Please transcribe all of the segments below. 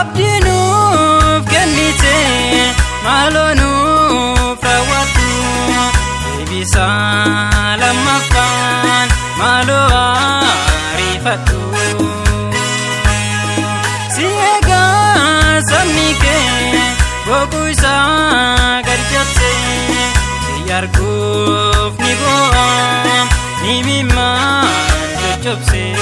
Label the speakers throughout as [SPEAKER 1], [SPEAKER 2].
[SPEAKER 1] abdiinuuf kennite maaloonuuf raawwatu deebisa lammaffaan maaloo ariifadhu si eegaa sabni kee boquu isaa gadi cabsee si arguuf ni boo'a ni mimmaan coccobsee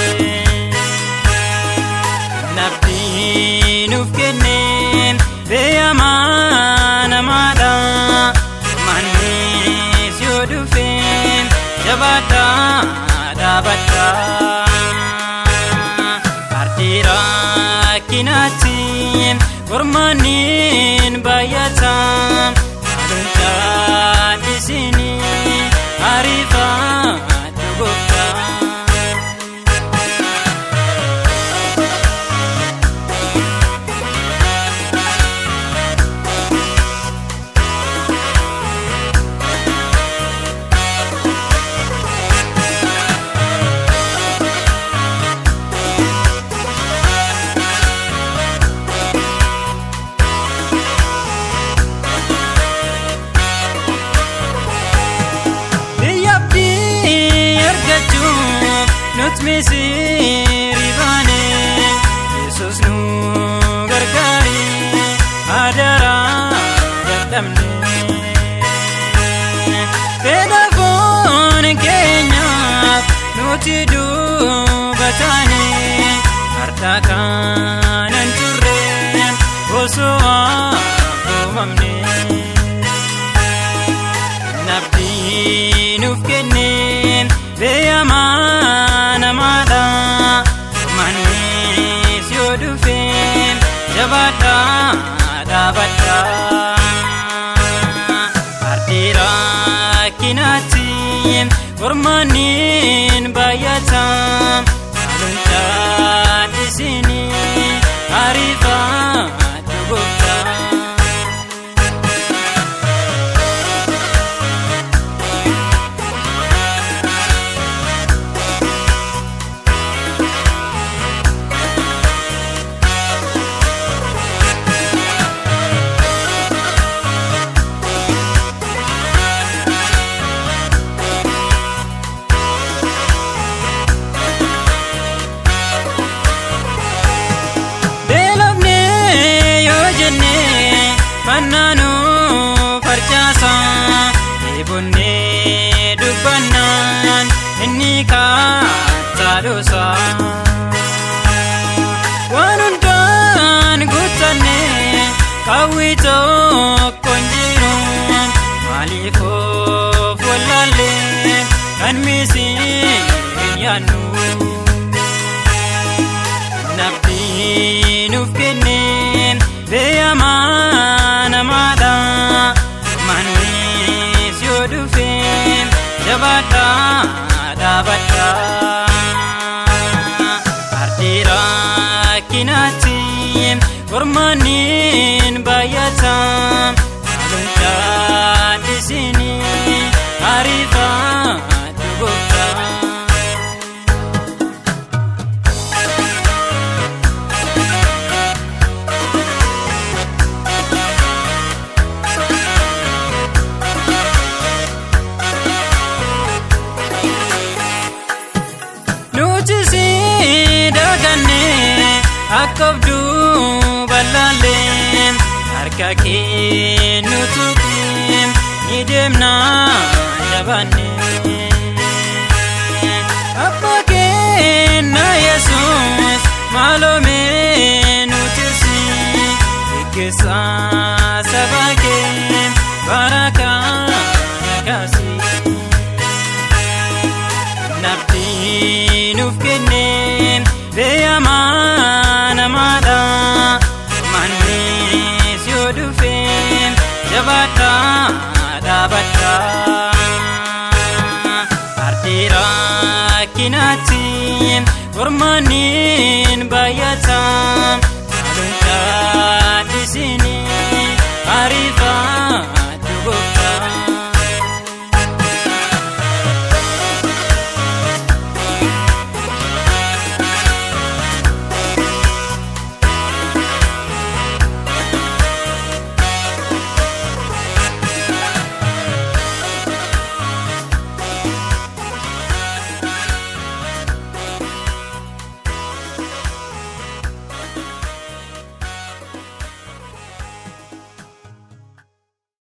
[SPEAKER 1] nabdiinuuf kenneen beeyamaa namaadha mannis yoo dhufeen jabaadhaa dhaabadhaa ardii rakkinaatiin kormaaniin baay'ataa maalun caallisinii ariifadhu gooftaa. Misiri baane Yesus nu gargaari adara dadhabne fedhafoon keenyaaf nuti duubataane har'a kanan turreen osoo hafuumamne nabdiinuuf kenneen beeyamaa namaadha mannis yoo dhufeen jabaadhaa dhaabadhaa ardii rakkinaatiin kormaaniin baay'ataa maalun caallisinii ariifadhu gooftaa. Mannaanu farcaasa eebonnee dubbannaan inni kaataadhoosa waan hundaan guuttannee qawwii tokkoon jiru maaliif of wallaallee kan misiin yaannu nabdiinuuf kenneen beeyamaa namaadha mannis yoo dhufeen jabaadhaa dhaabadhaa ardii rakkinaatiin kormaaniin baay'ataa maalun caallisinii ariifadhu gooftaa. Akka abduu bal'aaleen harka kee nu tuqeen ni deemnaa jabaannee abbaa keenya Yesuus maaloo mee nu tirsi eeggeessaa saba kee barakaa nagaasi nabdiinuuf kenneen beeyamaa namaadha mannis yoo dhufeen jabaadhaa dhaabadhaa ardii rakkinaatiin kormaaniin baay'ataa maalun